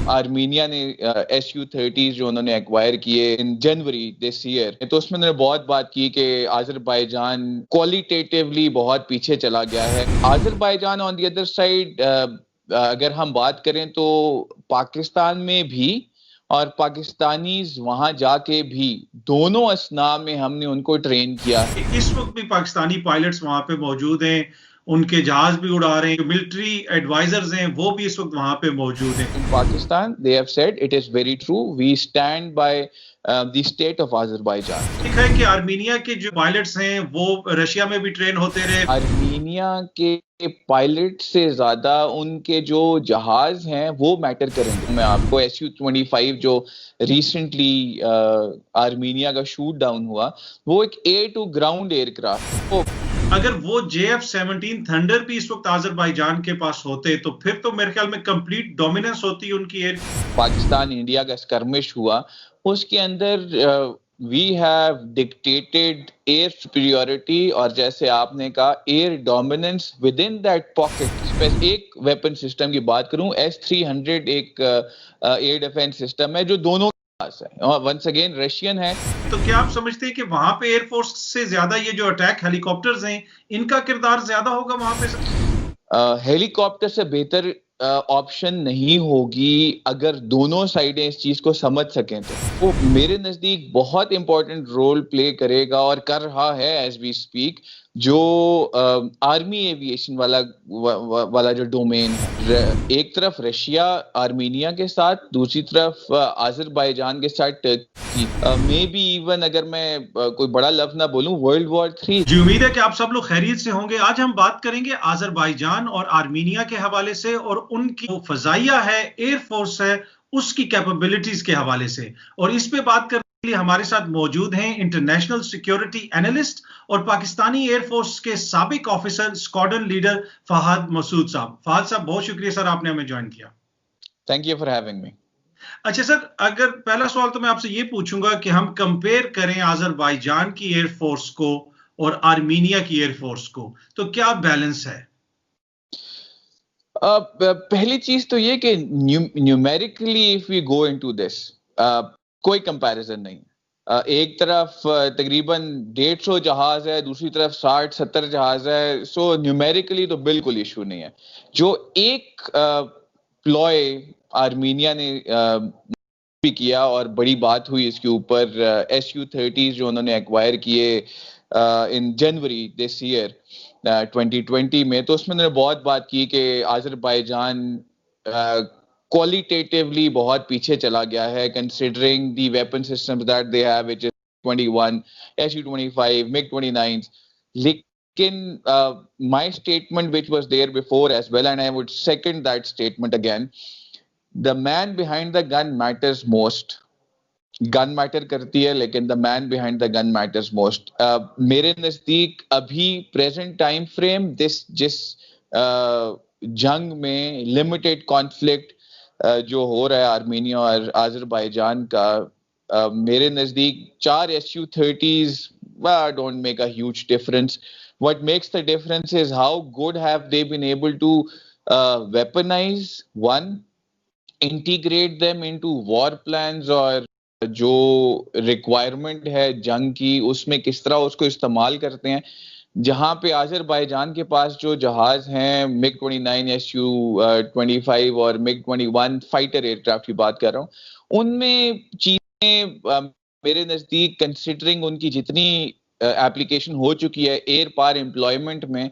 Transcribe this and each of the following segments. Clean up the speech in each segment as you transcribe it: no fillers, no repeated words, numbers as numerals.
Armenia ने SU-30 जो उन्होंने एक्वायर किए इन जनवरी दिस ईयर, तो उसमें उन्होंने बहुत बात की कि आज़रबाईजान क्वालिटेटिवली बहुत पीछे चला गया है। Azerbaijan on the other side अगर हम बात करें तो पाकिस्तान में भी और पाकिस्तानीज़ वहाँ जाके भी दोनों असना में हमने उनको ट्रेन किया है। इस वक्त भी पाकिस्तानी पायलट्स वहां पे मौजूद हैं, उनके जहाज भी उड़ा रहे हैं, जो मिलिट्री एडवाइजर्स हैं वो भी इस वक्त वहां पे मौजूद हैं। In Pakistan, they have said it is very true. We stand by the state of Azerbaijan. देखा है कि आर्मीनिया के जो पायलट्स हैं वो रशिया में भी ट्रेन होते रहे। आर्मीनिया के पायलट से ज्यादा उनके जो जहाज हैं वो मैटर करेंगे। मैं आपको SU-25 जो रिसेंटली आर्मीनिया का शूट डाउन हुआ, वो एक एयर टू ग्राउंड एयरक्राफ्ट। अगर वो JF-17 थंडर भी इस वक्त आज़रबाईजान के पास होते तो फिर तो मेरे ख्याल में कंप्लीट डोमिनेंस होती उनकी एयर। पाकिस्तान इंडिया का स्कर्मिश हुआ, उसके अंदर we have dictated air superiority और जैसे आपने कहा air dominance within that pocket. एक वेपन सिस्टम की बात करूं, S-300 एक एयर डिफेंस सिस्टम है जो दोनों के पास है और वंस अगेन रशियन है। तो क्या आप समझते हैं कि वहां पे एयरफोर्स से ज्यादा ये जो अटैक हेलीकॉप्टर्स हैं इनका किरदार ज्यादा होगा वहां पे? हेलीकॉप्टर से बेहतर ऑप्शन नहीं होगी अगर दोनों साइडें इस चीज को समझ सकें तो वो मेरे नजदीक बहुत इंपॉर्टेंट रोल प्ले करेगा और कर रहा है एज वी स्पीक, जो आर्मी एविएशन वाला जो डोमेन है। एक तरफ रशिया आर्मीनिया के साथ, दूसरी तरफ आज़रबाईजान के साथ टर्की, मे बी इवन अगर मैं कोई बड़ा लफ्ज ना बोलूं, वर्ल्ड वॉर 3। जी, उम्मीद है कि आप सब लोग खैरियत से होंगे। आज हम बात करेंगे आज़रबाईजान और आर्मीनिया के हवाले से और उनकी जो फजाइया है, एयरफोर्स है, उसकी कैपेबिलिटीज के हवाले से। और इस पे बात करने के लिए हमारे साथ मौजूद हैं इंटरनेशनल सिक्योरिटी एनालिस्ट और पाकिस्तानी एयरफोर्स के साबिक officer squadron leader Fahad Masood साहब। फहद साहब, बहुत शुक्रिया सर, आपने हमें ज्वाइन किया। Thank you for having me. अच्छा सर, अगर पहला सवाल तो मैं आपसे ये पूछूंगा कि हम कंपेयर करें आज़रबाईजान की एयरफोर्स को और आर्मीनिया की एयरफोर्स को, तो क्या बैलेंस है? पहली चीज तो ये कि numerically if we go into this, कोई कंपैरिजन नहीं। एक तरफ तकरीबन 150 जहाज है, दूसरी तरफ 60-70 जहाज है, सो न्यूमेरिकली तो बिल्कुल इशू नहीं है। जो एक प्लॉय आर्मीनिया ने भी किया और बड़ी बात हुई इसके ऊपर, SU-30 जो उन्होंने एक्वायर किए इन जनवरी दिस ईयर 2020 में, तो उसमें उन्होंने बहुत बात की कि आज़रबाईजान क्वालिटेटिवली बहुत पीछे चला गया है considering the weapon systems that they have, which is 21 SU-25 MiG-29। लेकिन my statement which was there before as well, and I would second that statement again, the man behind the gun matters most. Gun matter करती है लेकिन the man behind the gun matters most. मेरे नजदीक अभी present time frame जिस जंग में limited conflict जो हो रहा है आर्मीनिया और आज़रबाईजान का, मेरे नजदीक 4 SU-30s don't make a huge difference. What makes the difference is how good have they been able to weaponize, one, integrate them into war plans, और जो रिक्वायरमेंट है जंग की उसमें किस तरह उसको इस्तेमाल करते हैं। जहां पे आज़रबाईजान के पास जो जहाज हैं MiG-29, SU-25 और MiG-21 फाइटर एयरक्राफ्ट की बात कर रहा हूँ, उनमें चीजें मेरे नजदीक कंसिडरिंग उनकी जितनी एप्लीकेशन हो चुकी है एयर पार एम्प्लॉयमेंट में,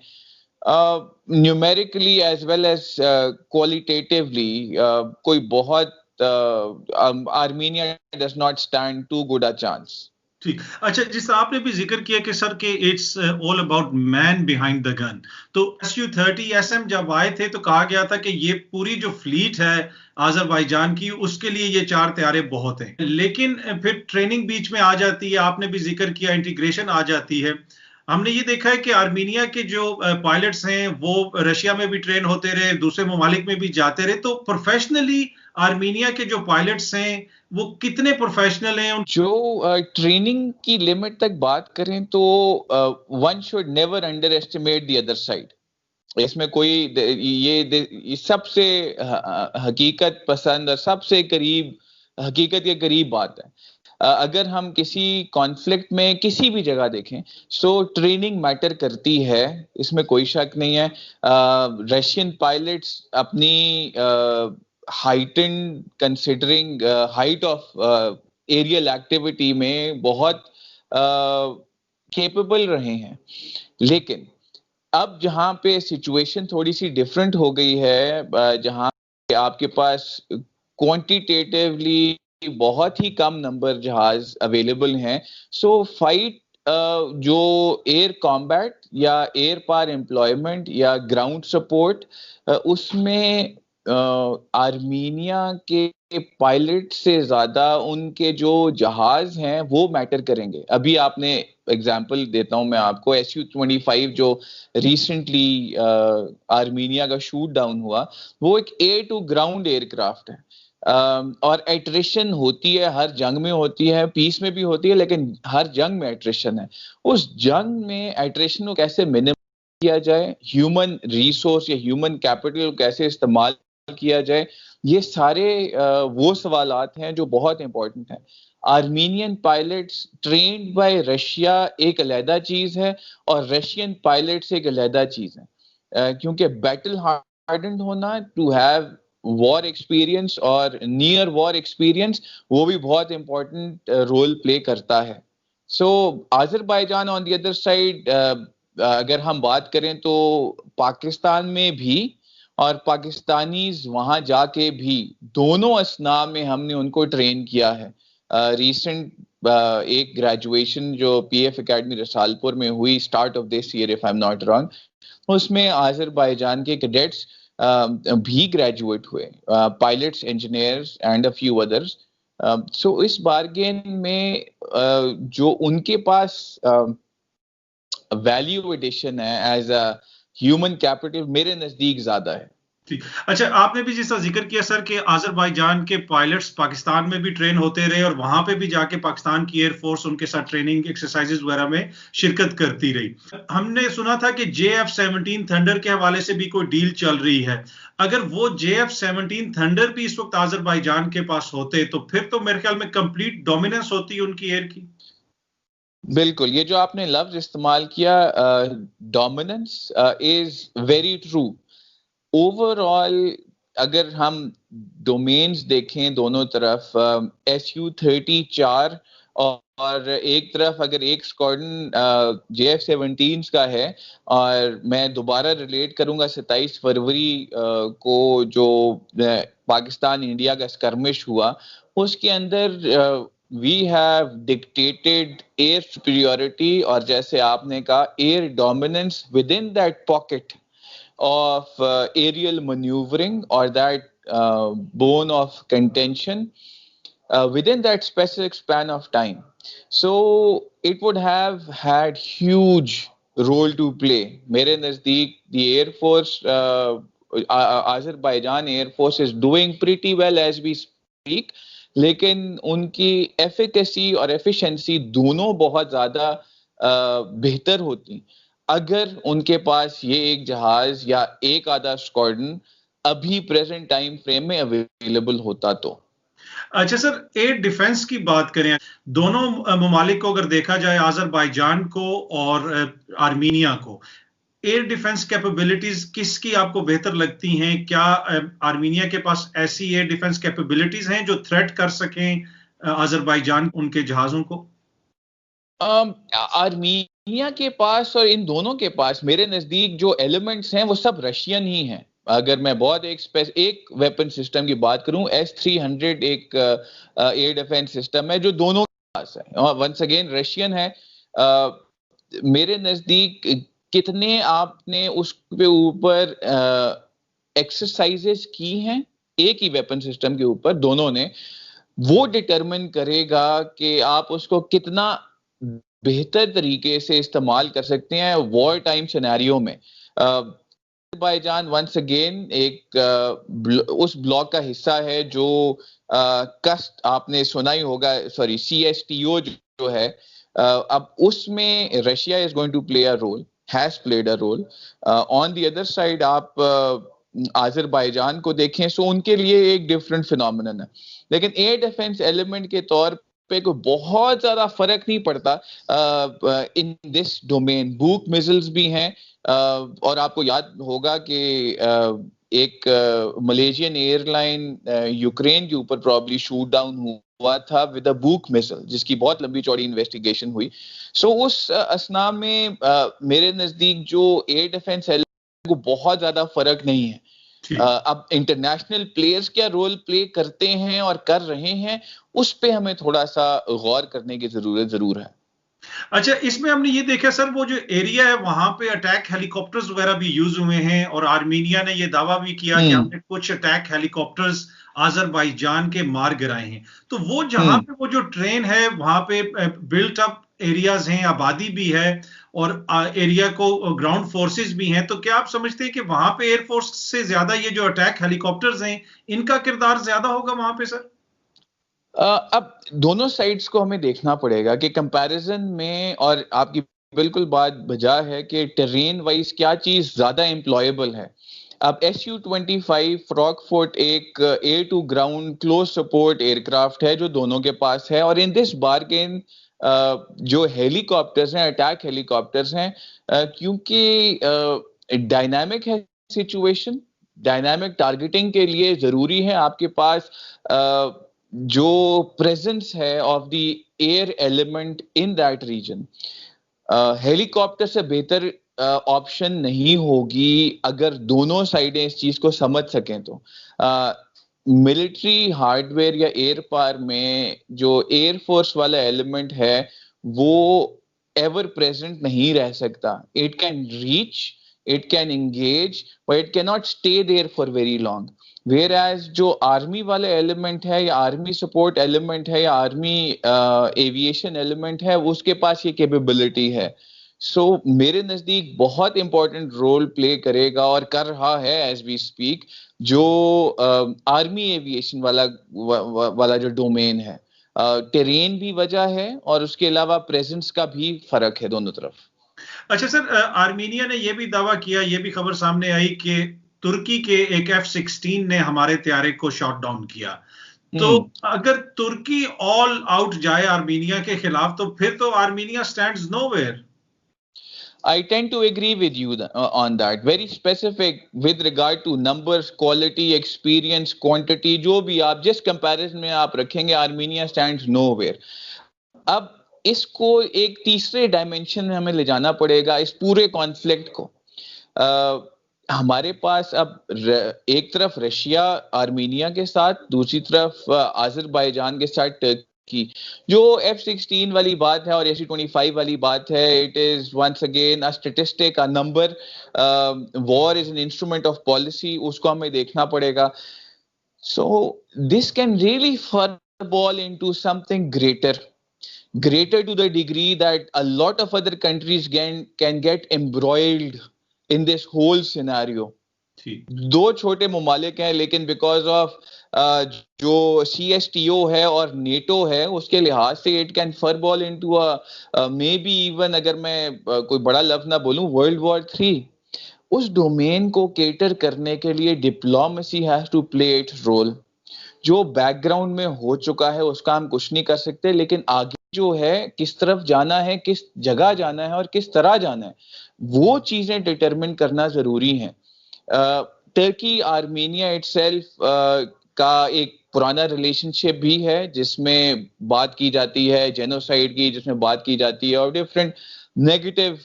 numerically as well as qualitatively, कोई बहुत Armenia does not stand too good a chance. ठीक। अच्छा, जिस आपने भी जिक्र किया कि सर के it's all about man behind the gun, तो SU-30 SM जब आए थे तो कहा गया था कि ये पूरी जो फ्लीट है आज़रबाईजान की उसके लिए ये 4 तैयारे बहुत हैं, लेकिन फिर ट्रेनिंग बीच में आ जाती है, आपने भी जिक्र किया इंटीग्रेशन आ जाती है। हमने ये देखा है कि आर्मीनिया के जो पायलट्स हैं वो रशिया में भी ट्रेन होते रहे, दूसरे ममालिक में भी जाते रहे, तो प्रोफेशनली आर्मीनिया के जो पायलट्स हैं वो कितने प्रोफेशनल हैं? जो ट्रेनिंग की लिमिट तक बात करें तो one should never under estimate the other side. इसमें कोई ये सबसे हकीकत पसंद और सबसे करीब हकीकत के करीब बात है। अगर हम किसी कॉन्फ्लिक्ट में किसी भी जगह देखें, सो ट्रेनिंग मैटर करती है, इसमें कोई शक नहीं है। रशियन पायलट्स अपनी heightened considering height of aerial activity में बहुत केपेबल रहे हैं, लेकिन अब जहां पे सिचुएशन थोड़ी सी डिफरेंट हो गई है, जहां पे आपके पास क्वांटिटेटिवली बहुत ही कम नंबर जहाज अवेलेबल हैं, सो फाइट जो एयर कॉम्बैट या एयर पावर एम्प्लॉयमेंट या ग्राउंड सपोर्ट, उसमें आर्मीनिया के पायलट से ज्यादा उनके जो जहाज हैं वो मैटर करेंगे। अभी आपने एग्जांपल देता हूं मैं आपको, SU-25 जो रिसेंटली आर्मीनिया का शूट डाउन हुआ, वो एक एयर टू ग्राउंड एयरक्राफ्ट है। और एट्रिशन होती है, हर जंग में होती है, पीस में भी होती है, लेकिन हर जंग में एट्रिशन है। उस जंग में एट्रिशन को कैसे मिनिमम किया जाए, ह्यूमन रिसोर्स या ह्यूमन कैपिटल को कैसे इस्तेमाल किया जाए, ये सारे वो सवालात हैं जो बहुत इंपॉर्टेंट हैं। Armenian pilots trained by Russia एक अलहदा चीज है, और रशियन पायलट्स एक अलहदा चीज है। क्योंकि बैटल हार्डन्ड होना, टू हैव वॉर एक्सपीरियंस और नियर वॉर एक्सपीरियंस, वो भी बहुत इंपॉर्टेंट रोल प्ले करता है। So Azerbaijan on the other side, अगर हम बात करें तो पाकिस्तान में भी और पाकिस्तानीज वहां जाके भी दोनों असना में हमने उनको ट्रेन किया है। रिसेंट एक ग्रेजुएशन जो पीएफ एकेडमी रसालपुर में हुई start of this year if I am not wrong, उसमें आज़रबाईजान के कैडेट्स भी ग्रेजुएट हुए, pilots, engineers and a few others. So इस बारगेन में जो उनके पास वैल्यू एडिशन है एज अ ह्यूमन कैपिटल, मेरे नजदीक ज्यादा है। ठीक। अच्छा, आपने भी जिसका जिक्र किया सर कि आज़रबाईजान के पायलट्स पाकिस्तान में भी ट्रेन होते रहे और वहां पे भी जाके पाकिस्तान की एयरफोर्स उनके साथ ट्रेनिंग एक्सरसाइजेज वगैरह में शिरकत करती रही। हमने सुना था कि JF-17 थंडर के हवाले से भी कोई डील चल रही है। अगर वो JF-17 थंडर भी इस वक्त आज़रबाईजान के पास होते तो फिर तो मेरे ख्याल में कंप्लीट डोमिनेंस होती उनकी एयर की। बिल्कुल, ये जो आपने लफ्ज इस्तेमाल किया, dominance, is very true. Overall अगर हम डोमेन्स देखें दोनों तरफ, SU-30 4 और एक तरफ अगर एक स्क्वाड्रन JF-17 का है, और मैं दोबारा रिलेट करूंगा 27 फरवरी को जो पाकिस्तान इंडिया का स्कर्मिश हुआ, उसके अंदर we have dictated air superiority, और जैसे आपने कहा air dominance within that pocket of aerial maneuvering, or that bone of contention within that specific span of time. So it would have had huge role to play. मेरे नज़दीक the Air Force, Azerbaijan Air Force is doing pretty well as we speak, लेकिन उनकी efficacy और efficiency दोनों बहुत ज़्यादा बेहतर होती अगर उनके पास ये एक जहाज या एक आधा स्क्वाड्रन अभी प्रेजेंट टाइम फ्रेम में अवेलेबल होता तो। अच्छा सर, एयर डिफेंस की बात करें, दोनों ममालिक को अगर देखा जाए, आज़रबाईजान को और आर्मीनिया को, एयर डिफेंस कैपेबिलिटीज किसकी आपको बेहतर लगती हैं? क्या आर्मीनिया के पास ऐसी एयर डिफेंस कैपेबिलिटीज हैं जो थ्रेट कर सकें आज़रबाईजान उनके जहाजों को? आर्मीनिया के पास और इन दोनों के पास मेरे नजदीक जो एलिमेंट्स हैं वो सब रशियन ही हैं। अगर मैं बहुत एक वेपन सिस्टम की बात करूं, S-300 एक एयर डिफेंस सिस्टम है जो दोनों के पास है, और वंस अगेन रशियन है। मेरे नजदीक कितने आपने उसके ऊपर एक्सरसाइजेस की हैं एक ही वेपन सिस्टम के ऊपर दोनों ने, वो डिटरमिन करेगा कि आप उसको कितना बेहतर तरीके से इस्तेमाल कर सकते हैं वॉर टाइम सिनेरियो में। अज़रबाईजान वंस अगेन एक उस ब्लॉक का हिस्सा है जो कस्ट आपने सुना ही होगा, सॉरी CSTO जो है, अब उसमें Russia is going to play a role. has played a role. On the other side, आप आज़रबाईजान को देखें, सो उनके लिए एक डिफरेंट फिनोमिनन है, लेकिन एयर डिफेंस एलिमेंट के तौर पे कोई बहुत ज्यादा फर्क नहीं पड़ता in this domain. Book missiles भी हैं, और आपको याद होगा कि एक मलेशियन एयरलाइन यूक्रेन के ऊपर प्रॉब्ली शूट डाउन हुआ था विद अ बुक मिसाइल, जिसकी बहुत लंबी चौड़ी इन्वेस्टिगेशन हुई। सो उस असना में मेरे नजदीक जो एयर डिफेंस को बहुत ज्यादा फर्क नहीं है। अब इंटरनेशनल प्लेयर्स क्या रोल प्ले करते हैं और कर रहे हैं, उस पे हमें थोड़ा सा गौर करने की जरूरत जरूर है। अच्छा, इसमें हमने ये देखा सर, वो जो एरिया है वहां पे अटैक हेलीकॉप्टर्स वगैरह भी यूज हुए हैं, और आर्मीनिया ने ये दावा भी किया कि हमने कुछ अटैक हेलीकॉप्टर्स आज़रबाईजान के मार गिराए हैं। तो वो जहां पे वो जो ट्रेन है वहां पे बिल्ट अप एरियाज हैं, आबादी भी है, और एरिया को ग्राउंड फोर्सेस भी हैं। तो क्या आप समझते हैं कि वहां पे एयरफोर्स से ज्यादा ये जो अटैक हेलीकॉप्टर्स हैं इनका किरदार ज्यादा होगा वहां पे सर? अब दोनों साइड्स को हमें देखना पड़ेगा कि कंपैरिजन में, और आपकी बिल्कुल बात बजा है कि टेरेन वाइज क्या चीज ज्यादा एम्प्लॉयबल है। अब SU-25 फ्रॉकफोर्ट एक air to ground close support aircraft है जो दोनों के पास है, और इन दिस बार्गेन जो हेलीकॉप्टर्स हैं, अटैक हेलीकॉप्टर्स हैं, क्योंकि डायनामिक है सिचुएशन, डायनामिक टारगेटिंग के लिए जरूरी है आपके पास जो प्रेजेंस है of the air element in that region. Helicopter से बेहतर ऑप्शन नहीं होगी अगर दोनों साइडें इस चीज को समझ सकें तो। मिलिट्री हार्डवेयर या एयर पावर में जो एयरफोर्स वाला एलिमेंट है वो एवर प्रेजेंट नहीं रह सकता। It can reach, it can engage, but it can not stay there for very long. Whereas जो आर्मी वाला एलिमेंट है या आर्मी सपोर्ट एलिमेंट है या आर्मी एविएशन एलिमेंट है, उसके पास ये कैपेबिलिटी है। सो मेरे नजदीक बहुत इंपॉर्टेंट रोल प्ले करेगा और कर रहा है एज वी स्पीक जो आर्मी एविएशन वाला जो डोमेन है। टेरेन भी वजह है और उसके अलावा प्रेजेंस का भी फर्क है दोनों तरफ। अच्छा सर, आर्मीनिया ने यह भी दावा किया, यह भी खबर सामने आई कि तुर्की के एक F-16 ने हमारे तैयारे को शॉट डाउन किया। तो अगर तुर्की ऑल आउट जाए आर्मीनिया के खिलाफ तो फिर तो Armenia stands nowhere. I tend to agree with you on that. Very specific with regard to numbers, quality, experience, quantity, जो भी आप जिस कंपैरिजन में आप रखेंगे, आर्मीनिया स्टैंड्स नोवेयर। अब इसको एक तीसरे डायमेंशन में हमें ले जाना पड़ेगा इस पूरे कॉन्फ्लिक्ट को। हमारे पास अब एक तरफ रशिया आर्मीनिया के साथ, दूसरी तरफ आज़रबाईजान के साथ टर्की। जो F-16 वाली बात है और SU-25 वाली बात है, it is once again a statistic, a number. War is an instrument of policy, उसको हमें देखना पड़ेगा। So this can really fireball into something greater to the degree that a lot of other countries can get embroiled in this whole scenario. दो छोटे ममालिक हैं लेकिन because of जो CSTO है और नेटो है उसके लिहाज से it can fireball into maybe even, अगर मैं कोई बड़ा लफ्ज ना बोलूं, World War III। उस डोमेन को केटर करने के लिए diplomacy has to play its role. जो बैकग्राउंड में हो चुका है उसका हम कुछ नहीं कर सकते, लेकिन आगे जो है किस तरफ जाना है, किस जगह जाना है और किस तरह जाना है, वो चीजें डिटरमिन करना जरूरी है। टर्की आर्मीनिया इटसेल्फ का एक पुराना रिलेशनशिप भी है जिसमें बात की जाती है जेनोसाइड की, जिसमें बात की जाती है और डिफरेंट नेगेटिव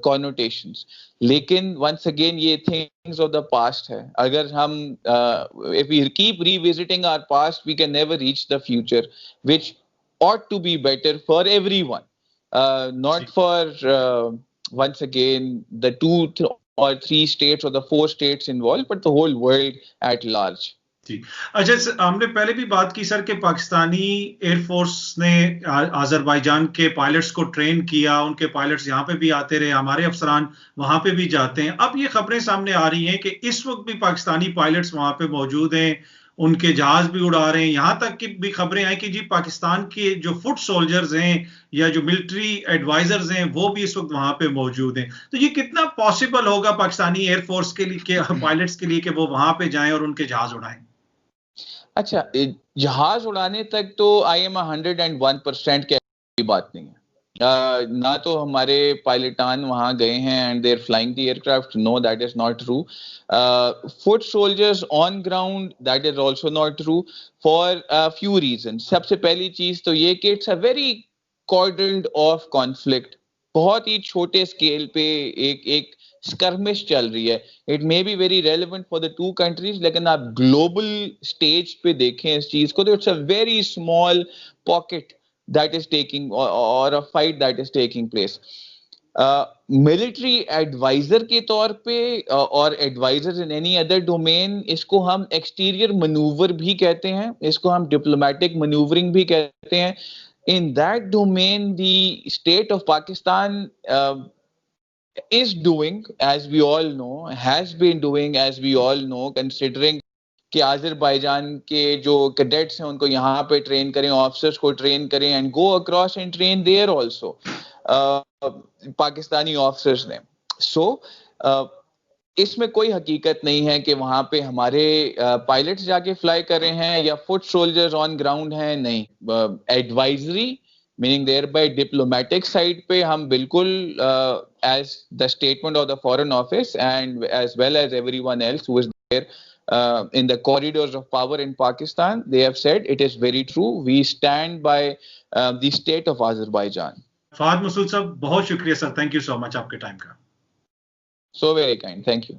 कॉनोटेशंस। लेकिन वंस अगेन ये थिंग्स ऑफ द पास्ट है। अगर हम if we keep revisiting our past we can never reach the future which ought to be better for everyone, not for once again the two or three states or the 4 states involved, but the whole world at large. जी, अच्छा हमने पहले भी बात की sir कि Pakistani air force ने Azerbaijan के pilots को ट्रेन किया, उनके पायलट्स यहाँ पे भी आते रहे, हमारे अफसरान वहां पे भी जाते हैं। अब ये खबरें सामने आ रही हैं कि इस वक्त भी पाकिस्तानी पायलट्स वहां पे मौजूद हैं उनके जहाज भी उड़ा रहे हैं। यहाँ तक कि भी खबरें आई कि जी पाकिस्तान के जो फुट सोल्जर्स हैं या जो मिलिट्री एडवाइजर्स हैं वो भी इस वक्त वहां पे मौजूद हैं। तो ये कितना पॉसिबल होगा पाकिस्तानी एयरफोर्स के लिए, के पायलट्स के लिए, कि वो वहां पे जाएं और उनके जहाज उड़ाएं? अच्छा, जहाज उड़ाने तक तो आई एम 101% की बात नहीं है। ना तो हमारे पायलटान वहां गए हैं and they're flying the aircraft, no that is not true. Foot soldiers on ground, that is also not true for few reason. सबसे पहली चीज तो ये कि it's a very cordoned off conflict, बहुत ही छोटे स्केल पे एक एक स्कर्मिश चल रही है। It may be very relevant for the two countries, लेकिन आप ग्लोबल स्टेज पे देखें इस चीज को तो it's a very small pocket that is taking, और a fight that is taking place. Military adviser के तौर पे और adviser in any other domain, इसको हम एक्सटीरियर मनूवर भी कहते हैं, इसको हम डिप्लोमेटिक मनूवरिंग भी कहते हैं। In that domain, the state of Pakistan is doing, as we all know, has been doing, as we all know, considering कि आज़रबाईजान के जो कैडेट्स हैं उनको यहाँ पे ट्रेन करें, ऑफिसर्स को ट्रेन करें and go across and train there also Pakistani officers ने। सो इसमें कोई हकीकत नहीं है कि वहां पे हमारे पायलट्स जाके फ्लाई कर रहे हैं या फुट सोल्जर्स ऑन ग्राउंड हैं, नहीं। Advisory meaning there by diplomatic side पे हम बिल्कुल as the statement of the foreign office and as well as everyone else who is there in the corridors of power in Pakistan, they have said it is very true. We stand by the state of Azerbaijan. Fahad Masood साहब, बहुत शुक्रिया sir, thank you so much आपके time का। So very kind. Thank you.